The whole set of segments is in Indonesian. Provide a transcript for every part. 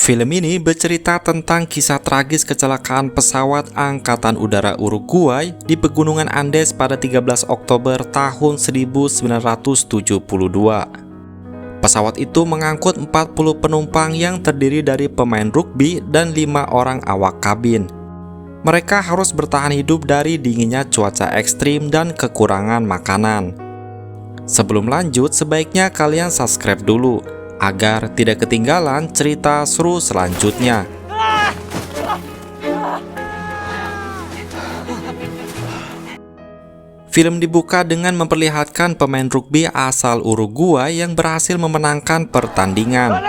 Film ini bercerita tentang kisah tragis kecelakaan pesawat Angkatan Udara Uruguay di Pegunungan Andes pada 13 Oktober tahun 1972. Pesawat itu mengangkut 40 penumpang yang terdiri dari pemain rugbi dan 5 orang awak kabin. Mereka harus bertahan hidup dari dinginnya cuaca ekstrim dan kekurangan makanan. Sebelum lanjut, sebaiknya kalian subscribe dulu agar tidak ketinggalan cerita seru selanjutnya. Film dibuka dengan memperlihatkan pemain rugbi asal Uruguay yang berhasil memenangkan pertandingan.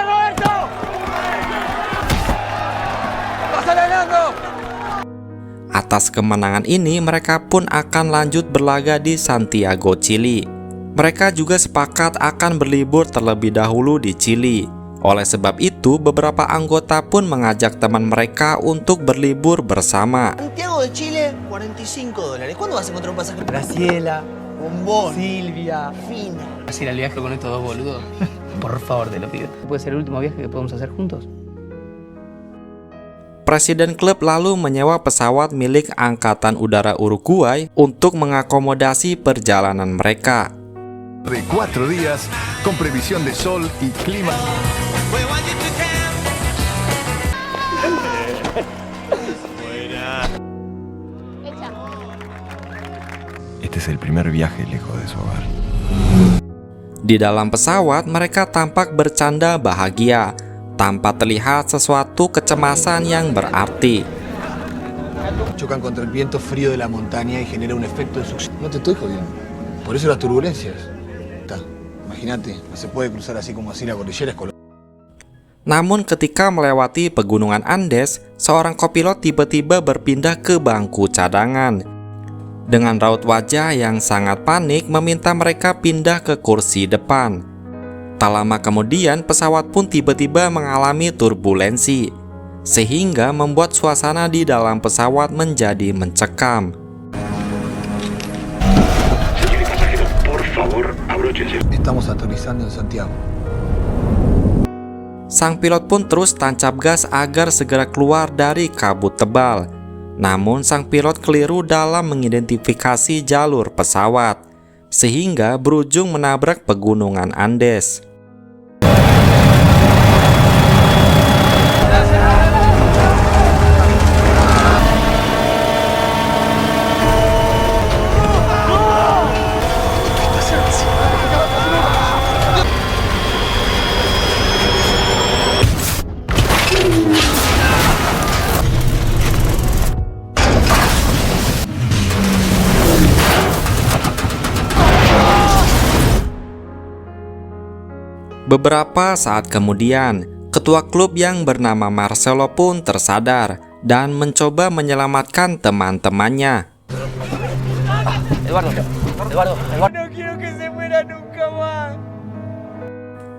Atas kemenangan ini, mereka pun akan lanjut berlaga di Santiago, Chili. Mereka juga sepakat akan berlibur terlebih dahulu di Chili. Oleh sebab itu, beberapa anggota pun mengajak teman mereka untuk berlibur bersama. Santiago de Chile, $45. ¿Cuándo vas a encontrar un pasaje? Graciela, Bombón, Silvia. Fina. ¿Hacer el viaje con estos dos boludos? Por favor, te lo pido. ¿Puede ser el último viaje que podemos hacer juntos? Presiden klub lalu menyewa pesawat milik Angkatan Udara Uruguay untuk mengakomodasi perjalanan mereka. De 4 días con previsión de sol y clima. Este es el primer viaje lejos de su hogar. Di dalam pesawat, mereka tampak bercanda bahagia, tanpa terlihat sesuatu kecemasan yang berarti. Chocan contra el viento frío de la montaña y genera un efecto de succión. No te estoy jodiendo. Por eso las turbulencias. Imagínate, no se puede cruzar así como así la cordillera. Namun ketika melewati pegunungan Andes, seorang kopilot tiba-tiba berpindah ke bangku cadangan. Dengan raut wajah yang sangat panik meminta mereka pindah ke kursi depan. Tak lama kemudian pesawat pun tiba-tiba mengalami turbulensi, sehingga membuat suasana di dalam pesawat menjadi mencekam. Estamos aterrizando en Santiago. Sang pilot pun terus tancap gas agar segera keluar dari kabut tebal. Namun sang pilot keliru dalam mengidentifikasi jalur pesawat, sehingga berujung menabrak pegunungan Andes. Beberapa saat kemudian, ketua klub yang bernama Marcelo pun tersadar dan mencoba menyelamatkan teman-temannya. Eduardo.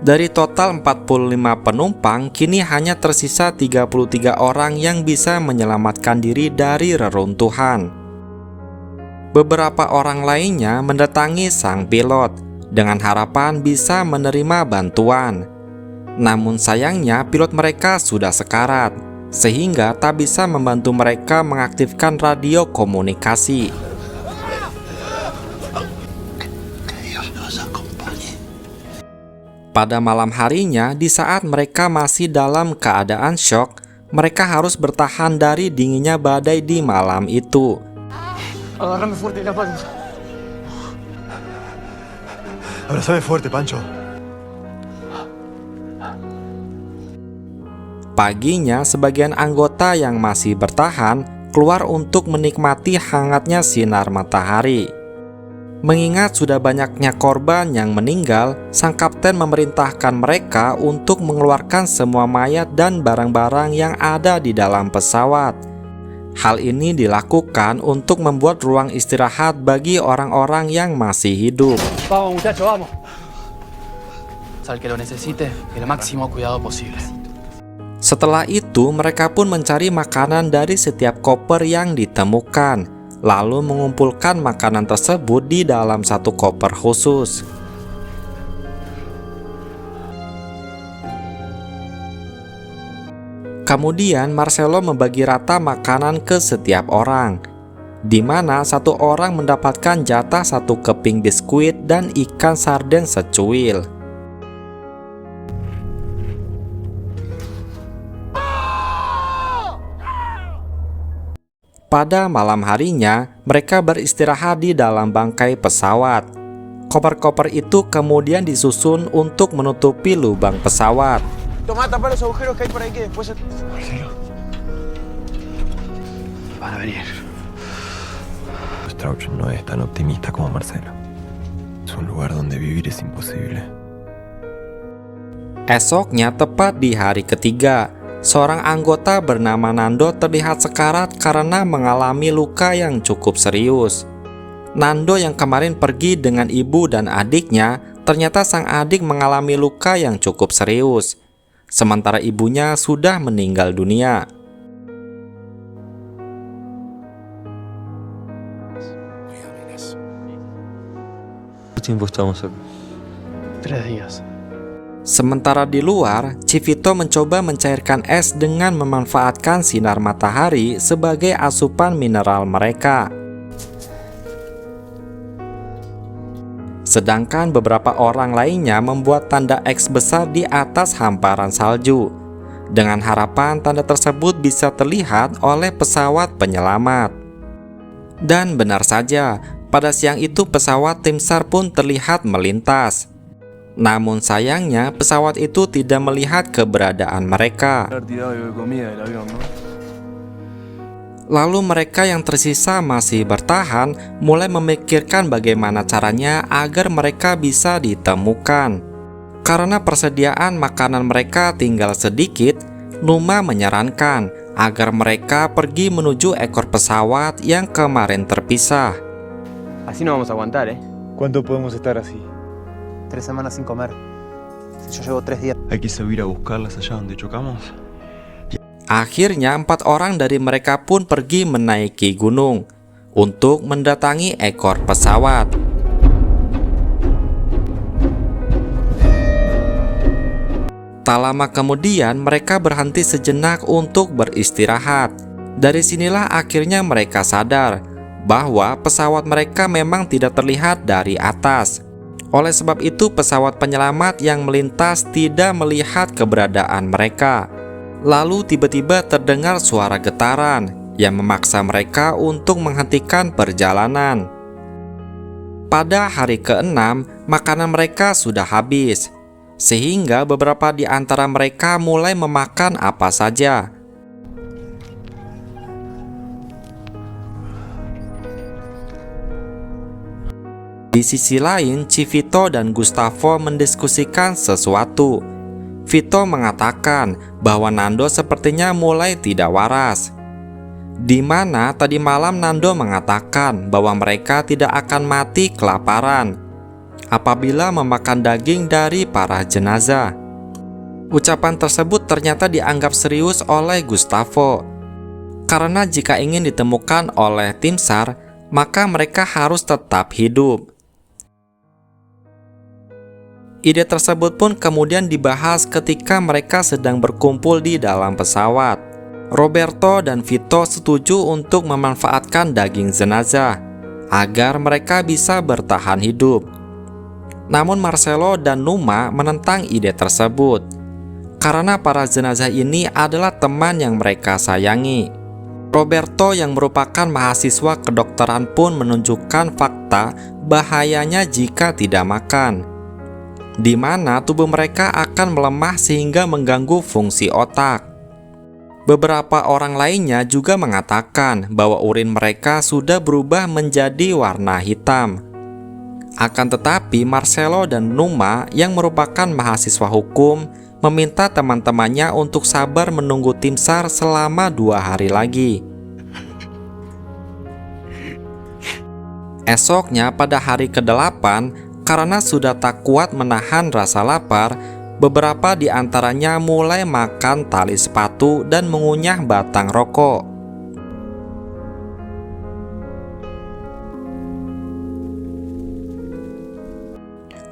Dari total 45 penumpang, kini hanya tersisa 33 orang yang bisa menyelamatkan diri dari reruntuhan. Beberapa orang lainnya mendatangi sang pilot dengan harapan bisa menerima bantuan. Namun sayangnya pilot mereka sudah sekarat, sehingga tak bisa membantu mereka mengaktifkan radio komunikasi. Pada malam harinya, di saat mereka masih dalam keadaan syok, mereka harus bertahan dari dinginnya badai di malam itu. Agárrame fuerte la panza. Abrázame fuerte, Pancho. Paginya, sebagian anggota yang masih bertahan keluar untuk menikmati hangatnya sinar matahari. Mengingat sudah banyaknya korban yang meninggal, sang kapten memerintahkan mereka untuk mengeluarkan semua mayat dan barang-barang yang ada di dalam pesawat. Hal ini dilakukan untuk membuat ruang istirahat bagi orang-orang yang masih hidup. Vamos, muchachos, vamos. Sal que lo necesite, el máximo cuidado posible. Setelah itu, mereka pun mencari makanan dari setiap koper yang ditemukan, lalu mengumpulkan makanan tersebut di dalam satu koper khusus. Kemudian Marcelo membagi rata makanan ke setiap orang, di mana satu orang mendapatkan jatah satu keping biskuit dan ikan sarden secuil. Pada malam harinya, mereka beristirahat di dalam bangkai pesawat. Koper-koper itu kemudian disusun untuk menutupi lubang pesawat. Tomá, tapá los agujeros que hay por ahí que después... Van a venir. Strauch no es tan optimista como Marcelo. Es un lugar donde vivir es imposible. Esoknya, tepat di hari ketiga, seorang anggota bernama Nando terlihat sekarat karena mengalami luka yang cukup serius. Nando yang kemarin pergi dengan ibu dan adiknya, ternyata sang adik mengalami luka yang cukup serius, sementara ibunya sudah meninggal dunia. ¿Cuánto tiempo estamos acá? 3 días. Sementara di luar, Chivito mencoba mencairkan es dengan memanfaatkan sinar matahari sebagai asupan mineral mereka. Sedangkan beberapa orang lainnya membuat tanda X besar di atas hamparan salju, dengan harapan tanda tersebut bisa terlihat oleh pesawat penyelamat. Dan benar saja, pada siang itu pesawat tim SAR pun terlihat melintas. Namun sayangnya pesawat itu tidak melihat keberadaan mereka. Lalu mereka yang tersisa masih bertahan, mulai memikirkan bagaimana caranya agar mereka bisa ditemukan. Karena persediaan makanan mereka tinggal sedikit, Numa menyarankan agar mereka pergi menuju ekor pesawat yang kemarin terpisah. Así no vamos a aguantar, ¿eh? ¿Cuánto podemos estar así? 3 semanas sin comer. Si yo llevo 3 días. ¿Hay que subir a buscarlas allá donde chocamos? Akhirnya 4 orang dari mereka pun pergi menaiki gunung untuk mendatangi ekor pesawat. Tak lama kemudian mereka berhenti sejenak untuk beristirahat. Dari sinilah akhirnya mereka sadar bahwa pesawat mereka memang tidak terlihat dari atas. Oleh sebab itu pesawat penyelamat yang melintas tidak melihat keberadaan mereka. Lalu tiba-tiba terdengar suara getaran yang memaksa mereka untuk menghentikan perjalanan. Pada hari ke-6, makanan mereka sudah habis, sehingga beberapa di antara mereka mulai memakan apa saja. Di sisi lain, Chivito dan Gustavo mendiskusikan sesuatu. Vito mengatakan bahwa Nando sepertinya mulai tidak waras. Di mana tadi malam Nando mengatakan bahwa mereka tidak akan mati kelaparan apabila memakan daging dari para jenazah. Ucapan tersebut ternyata dianggap serius oleh Gustavo. Karena jika ingin ditemukan oleh tim SAR, maka mereka harus tetap hidup. Ide tersebut pun kemudian dibahas ketika mereka sedang berkumpul di dalam pesawat. Roberto dan Vito setuju untuk memanfaatkan daging jenazah agar mereka bisa bertahan hidup. Namun Marcelo dan Numa menentang ide tersebut karena para jenazah ini adalah teman yang mereka sayangi. Roberto yang merupakan mahasiswa kedokteran pun menunjukkan fakta bahayanya jika tidak makan, di mana tubuh mereka akan melemah sehingga mengganggu fungsi otak. Beberapa orang lainnya juga mengatakan bahwa urin mereka sudah berubah menjadi warna hitam. Akan tetapi Marcelo dan Numa yang merupakan mahasiswa hukum meminta teman-temannya untuk sabar menunggu tim SAR selama 2 hari lagi. Esoknya pada hari ke-8, karena sudah tak kuat menahan rasa lapar, beberapa di antaranya mulai makan tali sepatu dan mengunyah batang rokok.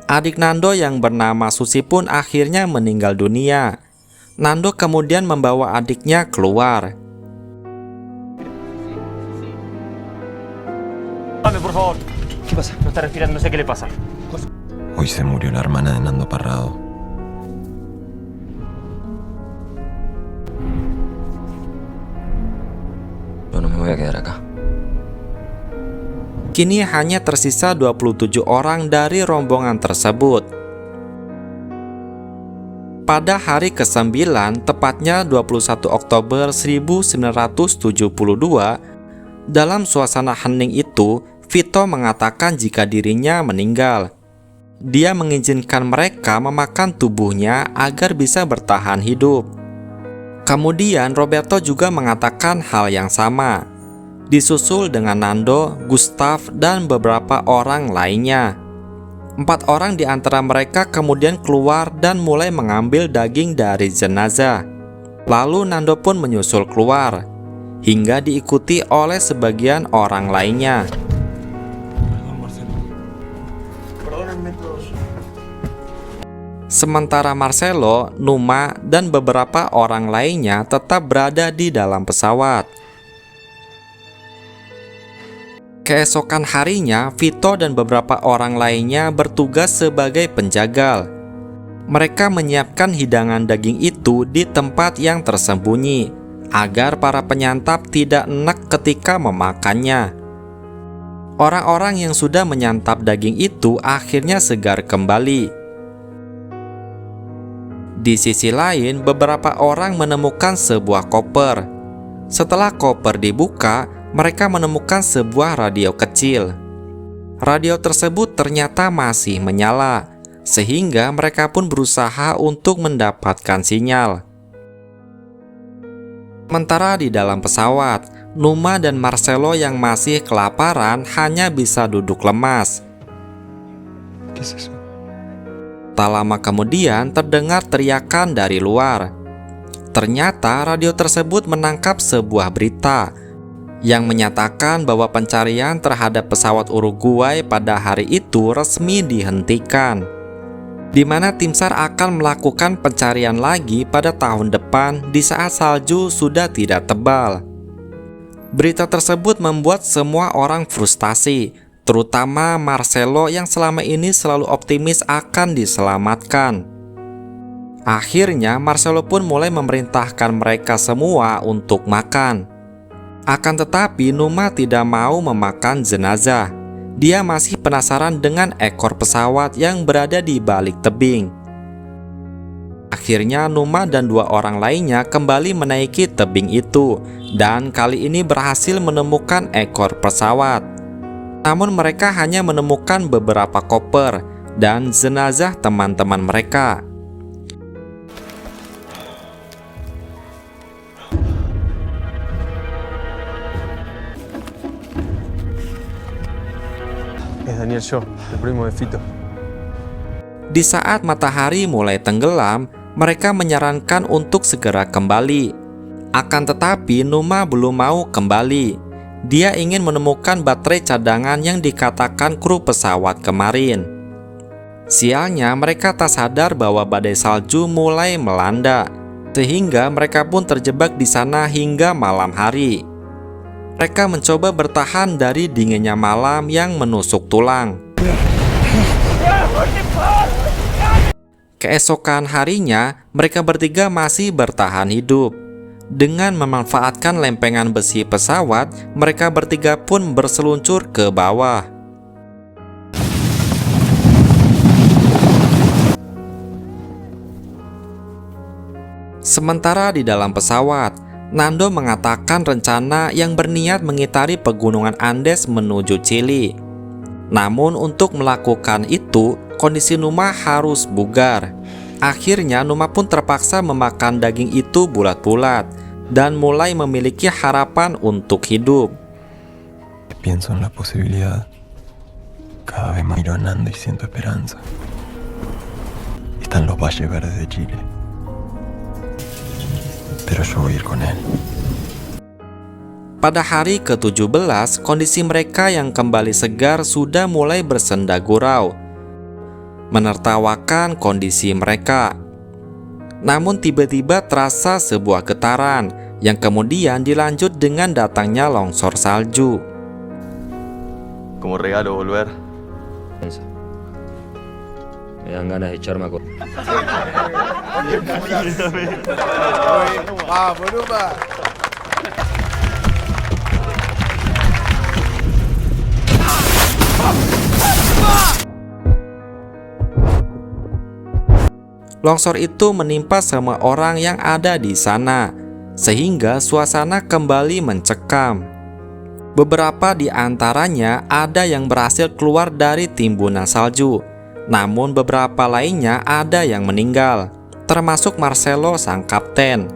Adik Nando yang bernama Susi pun akhirnya meninggal dunia. Nando kemudian membawa adiknya keluar. Por favor. ¿Qué pasa? No está respirando, no sé qué le pasa. Hoy se murió la hermana de Nando Parrado. Yo no me voy a quedar acá. Kini hanya tersisa 27 orang dari rombongan tersebut. Pada hari ke-9, tepatnya 21 Oktober 1972, dalam suasana hening itu, Vito mengatakan jika dirinya meninggal. Dia mengizinkan mereka memakan tubuhnya agar bisa bertahan hidup. Kemudian Roberto juga mengatakan hal yang sama, disusul dengan Nando, Gustav, dan beberapa orang lainnya. 4 orang di antara mereka kemudian keluar dan mulai mengambil daging dari jenazah. Lalu Nando pun menyusul keluar, hingga diikuti oleh sebagian orang lainnya. Sementara Marcelo, Numa, dan beberapa orang lainnya tetap berada di dalam pesawat. Keesokan harinya, Vito dan beberapa orang lainnya bertugas sebagai penjagal. Mereka menyiapkan hidangan daging itu di tempat yang tersembunyi, agar para penyantap tidak enak ketika memakannya. Orang-orang yang sudah menyantap daging itu akhirnya segar kembali. Di sisi lain, beberapa orang menemukan sebuah koper. Setelah koper dibuka, mereka menemukan sebuah radio kecil. Radio tersebut ternyata masih menyala, sehingga mereka pun berusaha untuk mendapatkan sinyal. Sementara di dalam pesawat, Numa dan Marcelo yang masih kelaparan hanya bisa duduk lemas. ¿Qué es eso? Tak lama kemudian terdengar teriakan dari luar. Ternyata radio tersebut menangkap sebuah berita yang menyatakan bahwa pencarian terhadap pesawat Uruguay pada hari itu resmi dihentikan, di mana tim SAR akan melakukan pencarian lagi pada tahun depan di saat salju sudah tidak tebal. Berita tersebut membuat semua orang frustasi, terutama Marcelo yang selama ini selalu optimis akan diselamatkan. Akhirnya Marcelo pun mulai memerintahkan mereka semua untuk makan. Akan tetapi Numa tidak mau memakan jenazah. Dia masih penasaran dengan ekor pesawat yang berada di balik tebing. Akhirnya Numa dan 2 orang lainnya kembali menaiki tebing itu, dan kali ini berhasil menemukan ekor pesawat. Namun mereka hanya menemukan beberapa koper dan jenazah teman-teman mereka. Es Daniel Shaw, el primo de Fito. Di saat matahari mulai tenggelam, mereka menyarankan untuk segera kembali. Akan tetapi Numa belum mau kembali. Dia ingin menemukan baterai cadangan yang dikatakan kru pesawat kemarin. Sialnya mereka tak sadar bahwa badai salju mulai melanda, sehingga mereka pun terjebak di sana hingga malam hari. Mereka mencoba bertahan dari dinginnya malam yang menusuk tulang. Keesokan harinya, mereka bertiga masih bertahan hidup. Dengan memanfaatkan lempengan besi pesawat, mereka bertiga pun berseluncur ke bawah. Sementara di dalam pesawat, Nando mengatakan rencana yang berniat mengitari pegunungan Andes menuju Chili. Namun untuk melakukan itu, kondisi Numa harus bugar. Akhirnya Numa pun terpaksa memakan daging itu bulat-bulat dan mulai memiliki harapan untuk hidup. Pienso en la posibilidad. Cada vez miro a Nando y siento esperanza. Están los valles verdes de Chile. Pero yo voy a ir con él. Pada hari ke-17, kondisi mereka yang kembali segar sudah mulai bersenda gurau, menertawakan kondisi mereka. Namun tiba-tiba terasa sebuah getaran yang kemudian dilanjut dengan datangnya longsor salju. Como regalo volver. Me dan ganas de echarme a correr. Vamos, Numa. Longsor itu menimpa semua orang yang ada di sana, sehingga suasana kembali mencekam. Beberapa di antaranya ada yang berhasil keluar dari timbunan salju, namun beberapa lainnya ada yang meninggal, termasuk Marcelo sang kapten.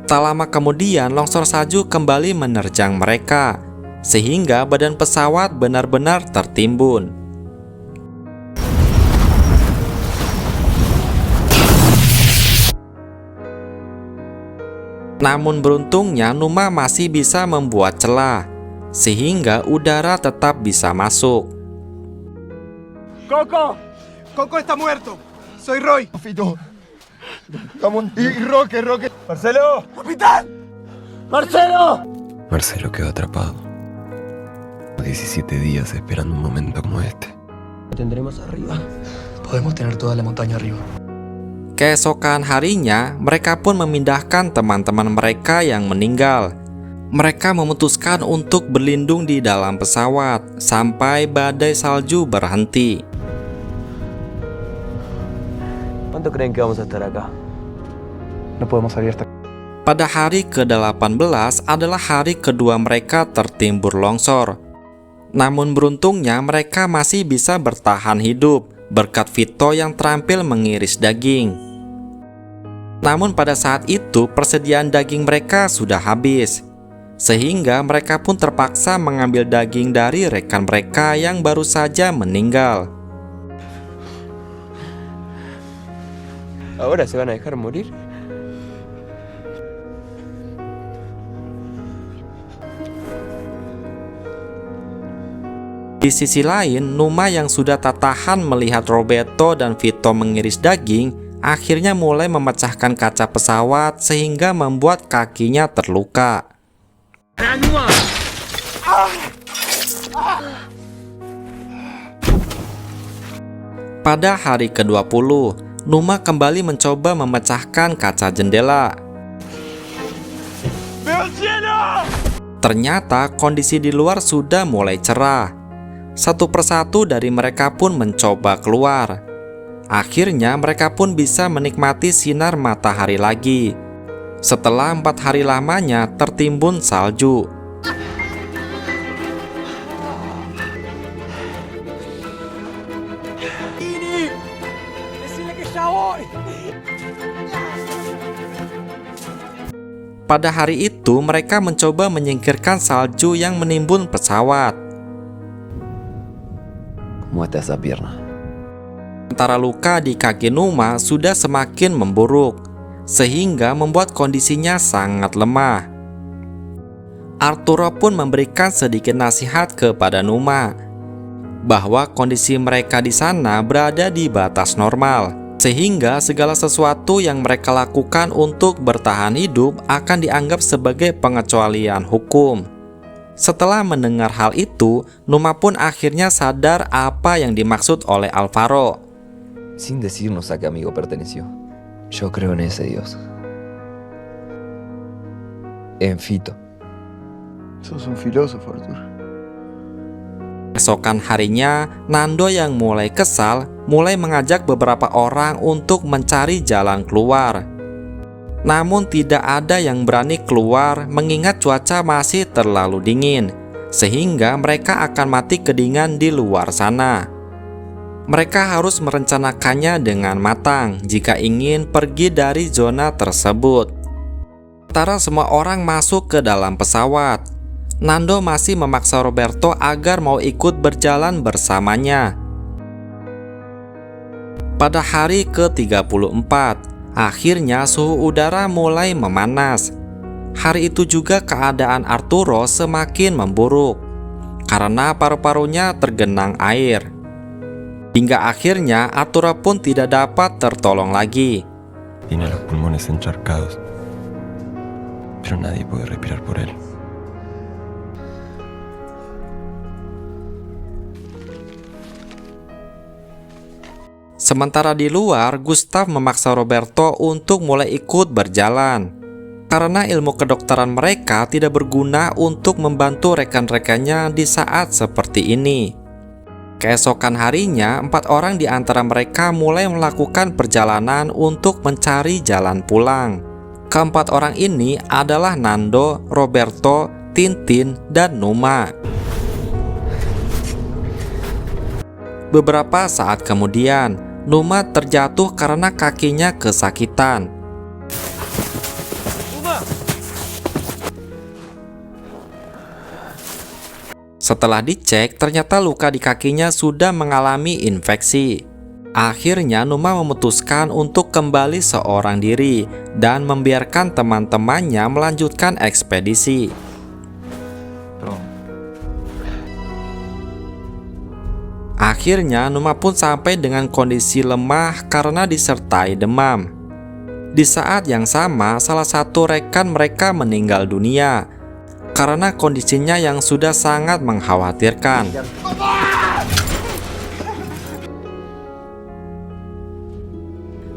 Tak lama kemudian longsor salju kembali menerjang mereka, sehingga badan pesawat benar-benar tertimbun. Namun beruntungnya Numa masih bisa membuat celah, sehingga udara tetap bisa masuk. ¡Coco! ¡Coco está muerto! ¡Soy Roy! Fito. Y Roque. ¡Marcelo! ¡Capitán! ¡Marcelo! Marcelo quedó atrapado. 17 días esperando un momento como este. Tendremos arriba. Podemos tener toda la montaña arriba. Keesokan harinya, mereka pun memindahkan teman-teman mereka yang meninggal. Mereka memutuskan untuk berlindung di dalam pesawat sampai badai salju berhenti. ¿Cuánto creen que vamos a estar acá? No podemos salir hasta... Pada hari ke-18 adalah hari kedua mereka tertimbun longsor. Namun beruntungnya mereka masih bisa bertahan hidup berkat Vito yang terampil mengiris daging. Namun pada saat itu persediaan daging mereka sudah habis, sehingga mereka pun terpaksa mengambil daging dari rekan mereka yang baru saja meninggal. ¿Ahora se van a dejar morir? Di sisi lain, Numa yang sudah tak tahan melihat Roberto dan Vito mengiris daging, akhirnya mulai memecahkan kaca pesawat sehingga membuat kakinya terluka. Pada hari ke-20, Numa kembali mencoba memecahkan kaca jendela. Ternyata kondisi di luar sudah mulai cerah. Satu persatu dari mereka pun mencoba keluar. Akhirnya mereka pun bisa menikmati sinar matahari lagi, setelah 4 hari lamanya tertimbun salju. Pada hari itu mereka mencoba menyingkirkan salju yang menimbun pesawat. Muestra esa pierna. Sementara luka di kaki Numa sudah semakin memburuk, sehingga membuat kondisinya sangat lemah. Arturo pun memberikan sedikit nasihat kepada Numa, bahwa kondisi mereka di sana berada di batas normal, sehingga segala sesuatu yang mereka lakukan untuk bertahan hidup akan dianggap sebagai pengecualian hukum. Setelah mendengar hal itu, Numa pun akhirnya sadar apa yang dimaksud oleh Alvaro. Sin decirnos a qué amigo perteneció. Yo creo en ese Dios. En Fito. Sos un filósofo, Arturo. Esokan harinya, Nando yang mulai kesal mulai mengajak beberapa orang untuk mencari jalan keluar. Namun tidak ada yang berani keluar mengingat cuaca masih terlalu dingin, sehingga mereka akan mati kedinginan di luar sana. Mereka harus merencanakannya dengan matang jika ingin pergi dari zona tersebut. Sementara semua orang masuk ke dalam pesawat, Nando masih memaksa Roberto agar mau ikut berjalan bersamanya. Pada hari ke-34, akhirnya suhu udara mulai memanas. Hari itu juga keadaan Arturo semakin memburuk karena paru-parunya tergenang air. Hingga akhirnya Arturo pun tidak dapat tertolong lagi. Tiene los pulmones encharcados, pero nadie puede respirar por él. Sementara di luar, Gustav memaksa Roberto untuk mulai ikut berjalan. Karena ilmu kedokteran mereka tidak berguna untuk membantu rekan-rekannya di saat seperti ini. Keesokan harinya, 4 orang di antara mereka mulai melakukan perjalanan untuk mencari jalan pulang. Keempat orang ini adalah Nando, Roberto, Tintin, dan Numa. Beberapa saat kemudian, Numa terjatuh karena kakinya kesakitan. Setelah dicek, ternyata luka di kakinya sudah mengalami infeksi. Akhirnya Numa memutuskan untuk kembali seorang diri dan membiarkan teman-temannya melanjutkan ekspedisi. Akhirnya Numa pun sampai dengan kondisi lemah karena disertai demam. Di saat yang sama, salah satu rekan mereka meninggal dunia karena kondisinya yang sudah sangat mengkhawatirkan.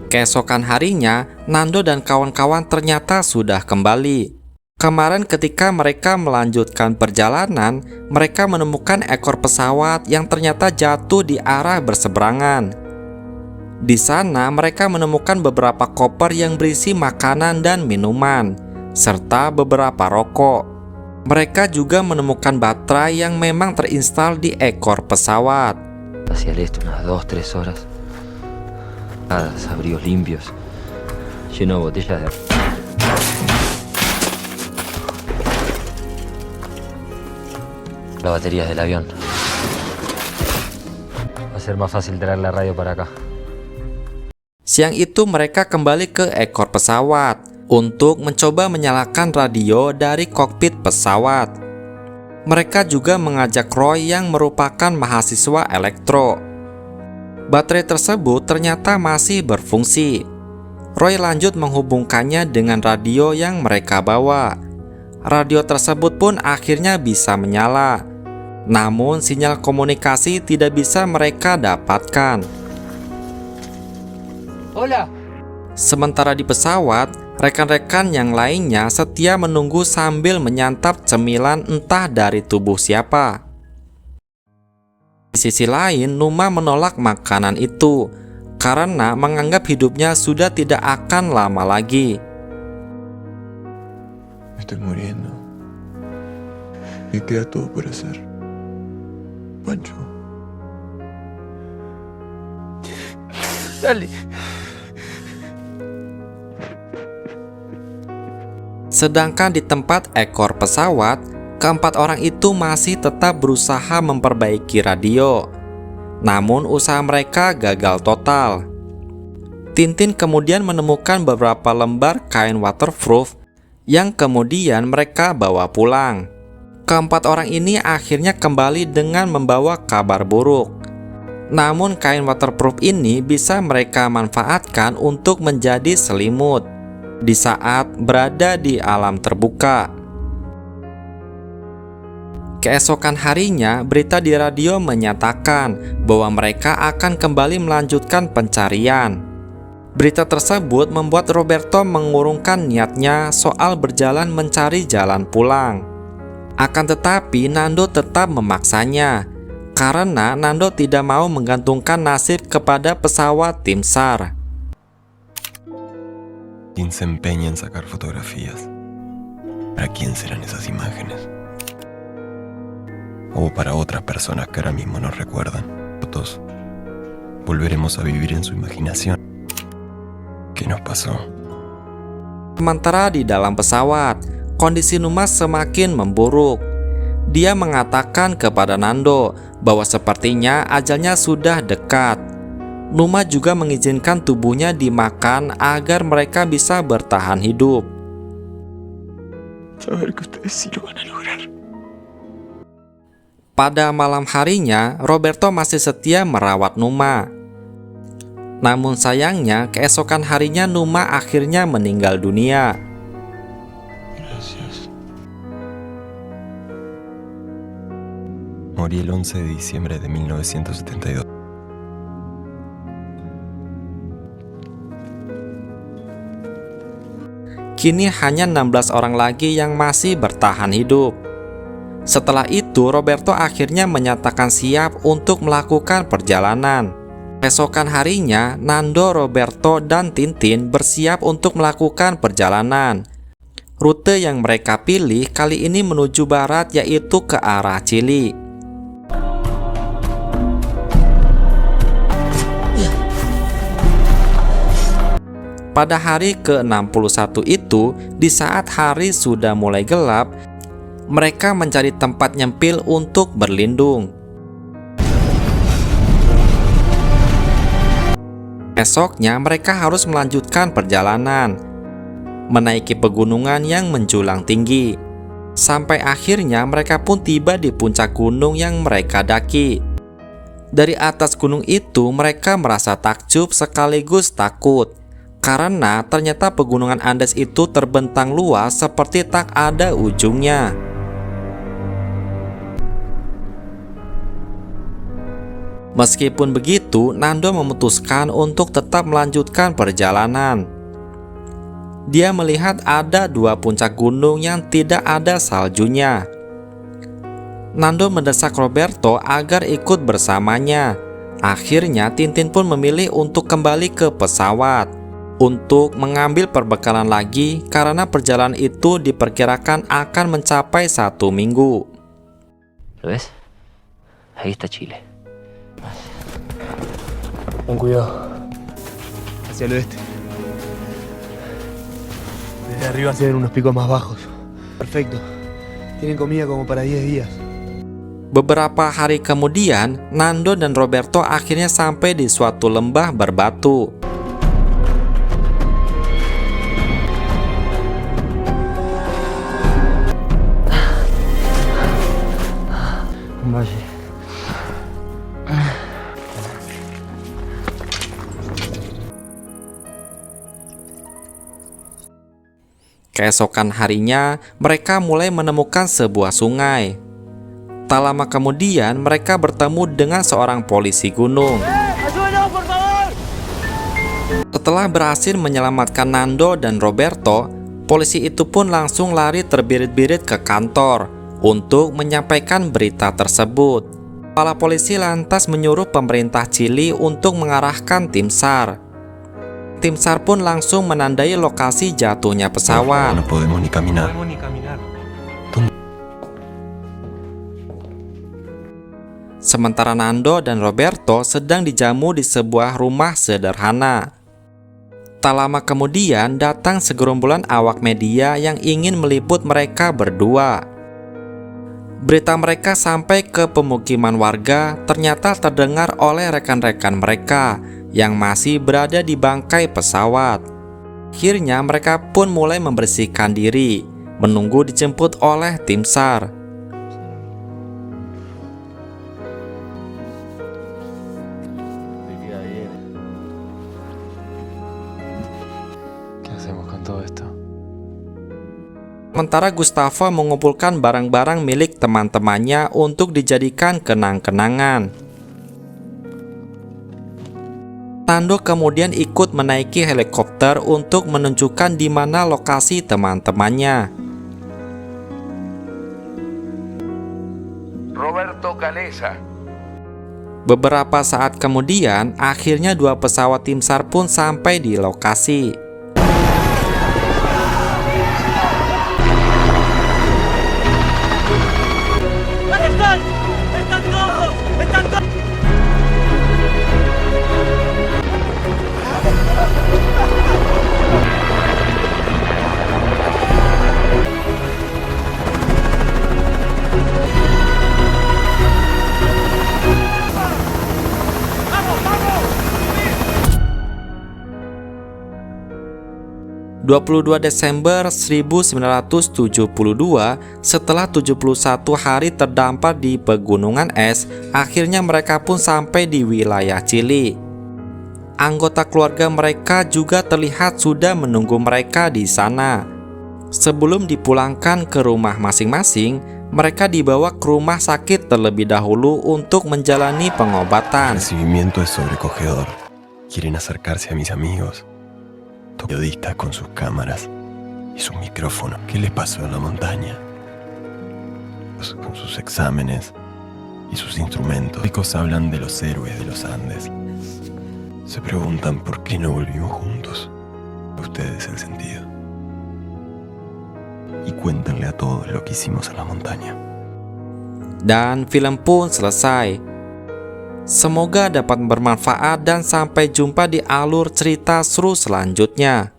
Keesokan harinya, Nando dan kawan-kawan ternyata sudah kembali. Kemarin ketika mereka melanjutkan perjalanan, mereka menemukan ekor pesawat yang ternyata jatuh di arah berseberangan. Di sana mereka menemukan beberapa koper yang berisi makanan dan minuman, serta beberapa rokok. Mereka juga menemukan baterai yang memang terinstal di ekor pesawat. Hacia el este unas 2-3 horas. Abrigos limpios, lleno de botellas de... Las baterías del avión. Va a ser más fácil traer la radio para acá. Siang itu mereka kembali ke ekor pesawat untuk mencoba menyalakan radio dari kokpit pesawat. Mereka juga mengajak Roy yang merupakan mahasiswa elektro. Baterai tersebut ternyata masih berfungsi. Roy lanjut menghubungkannya dengan radio yang mereka bawa. Radio tersebut pun akhirnya bisa menyala. Namun sinyal komunikasi tidak bisa mereka dapatkan. Hola. Sementara di pesawat, rekan-rekan yang lainnya setia menunggu sambil menyantap cemilan entah dari tubuh siapa. Di sisi lain, Numa menolak makanan itu karena menganggap hidupnya sudah tidak akan lama lagi. Me estoy muriendo. Me queda todo por hacer. Pancho. Dale. Sedangkan di tempat ekor pesawat, keempat orang itu masih tetap berusaha memperbaiki radio. Namun usaha mereka gagal total. Tintin kemudian menemukan beberapa lembar kain waterproof yang kemudian mereka bawa pulang. Keempat orang ini akhirnya kembali dengan membawa kabar buruk. Namun kain waterproof ini bisa mereka manfaatkan untuk menjadi selimut di saat berada di alam terbuka. Keesokan harinya, berita di radio menyatakan bahwa mereka akan kembali melanjutkan pencarian. Berita tersebut membuat Roberto mengurungkan niatnya soal berjalan mencari jalan pulang. Akan tetapi, Nando tetap memaksanya, karena Nando tidak mau menggantungkan nasib kepada pesawat tim SAR. Quien se empeña en sacar fotografías. ¿Para quién serán esas imágenes? O para otras personas que ahora mismo no recuerdan. Fotos. Volveremos a vivir en su imaginación. ¿Qué nos pasó? Sementara di dalam pesawat, kondisi Numa semakin memburuk. dia mengatakan kepada Nando bahwa sepertinya ajalnya sudah dekat. Numa juga mengizinkan tubuhnya dimakan agar mereka bisa bertahan hidup. Pada malam harinya, Roberto masih setia merawat Numa. Namun sayangnya, keesokan harinya Numa akhirnya meninggal dunia. Morí el 11 de diciembre de 1972. Kini hanya 16 orang lagi yang masih bertahan hidup. Setelah itu, Roberto akhirnya menyatakan siap untuk melakukan perjalanan. Esokan harinya, Nando, Roberto, dan Tintin bersiap untuk melakukan perjalanan. Rute yang mereka pilih kali ini menuju barat, yaitu ke arah Chili. Pada hari ke-61 itu, di saat hari sudah mulai gelap, mereka mencari tempat nyempil untuk berlindung. Esoknya mereka harus melanjutkan perjalanan, menaiki pegunungan yang menjulang tinggi. Sampai akhirnya mereka pun tiba di puncak gunung yang mereka daki. Dari atas gunung itu mereka merasa takjub sekaligus takut, karena ternyata pegunungan Andes itu terbentang luas seperti tak ada ujungnya. Meskipun begitu, Nando memutuskan untuk tetap melanjutkan perjalanan. Dia melihat ada 2 puncak gunung yang tidak ada saljunya. Nando mendesak Roberto agar ikut bersamanya. Akhirnya Tintin pun memilih untuk kembali ke pesawat untuk mengambil perbekalan lagi, karena perjalanan itu diperkirakan akan mencapai 1 minggu. ¿Lo ves? Ahí está Chile. Ten cuidado. Hacia el oeste. Desde arriba se ven unos picos más bajos. Perfecto. Tienen comida como para 10 días. Beberapa hari kemudian, Nando dan Roberto akhirnya sampai di suatu lembah berbatu. Keesokan harinya, mereka mulai menemukan sebuah sungai. Tak lama kemudian, mereka bertemu dengan seorang polisi gunung. Setelah berhasil menyelamatkan Nando dan Roberto, polisi itu pun langsung lari terbirit-birit ke kantor untuk menyampaikan berita tersebut. Kepala polisi lantas menyuruh pemerintah Chili untuk mengarahkan tim SAR. Tim SAR pun langsung menandai lokasi jatuhnya pesawat. No podemos ni caminar. Sementara Nando dan Roberto sedang dijamu di sebuah rumah sederhana. Tak lama kemudian datang segerombolan awak media yang ingin meliput mereka berdua. Berita mereka sampai ke pemukiman warga ternyata terdengar oleh rekan-rekan mereka yang masih berada di bangkai pesawat. Akhirnya mereka pun mulai membersihkan diri, menunggu dijemput oleh tim SAR. Sementara Gustavo mengumpulkan barang-barang milik teman-temannya untuk dijadikan kenang-kenangan. Nando kemudian ikut menaiki helikopter untuk menunjukkan di mana lokasi teman-temannya. Roberto Canesa. Beberapa saat kemudian, akhirnya 2 pesawat tim SAR pun sampai di lokasi. 22 Desember 1972, setelah 71 hari terdampar di pegunungan es, akhirnya mereka pun sampai di wilayah Chili. Anggota keluarga mereka juga terlihat sudah menunggu mereka di sana. Sebelum dipulangkan ke rumah masing-masing, mereka dibawa ke rumah sakit terlebih dahulu untuk menjalani El pengobatan. recibimiento es sobrecogedor. Quieren acercarse a mis amigos. Periodistas con sus cámaras y sus micrófonos. ¿Qué les pasó en la montaña? Con sus exámenes y sus instrumentos. Los chicos hablan de los héroes de los Andes. Se preguntan por qué no volvimos juntos. Ustedes el sentido. Y cuéntenle a todos lo que hicimos en la montaña. Dan film pun selesai. Semoga dapat bermanfaat dan sampai jumpa di alur cerita seru selanjutnya.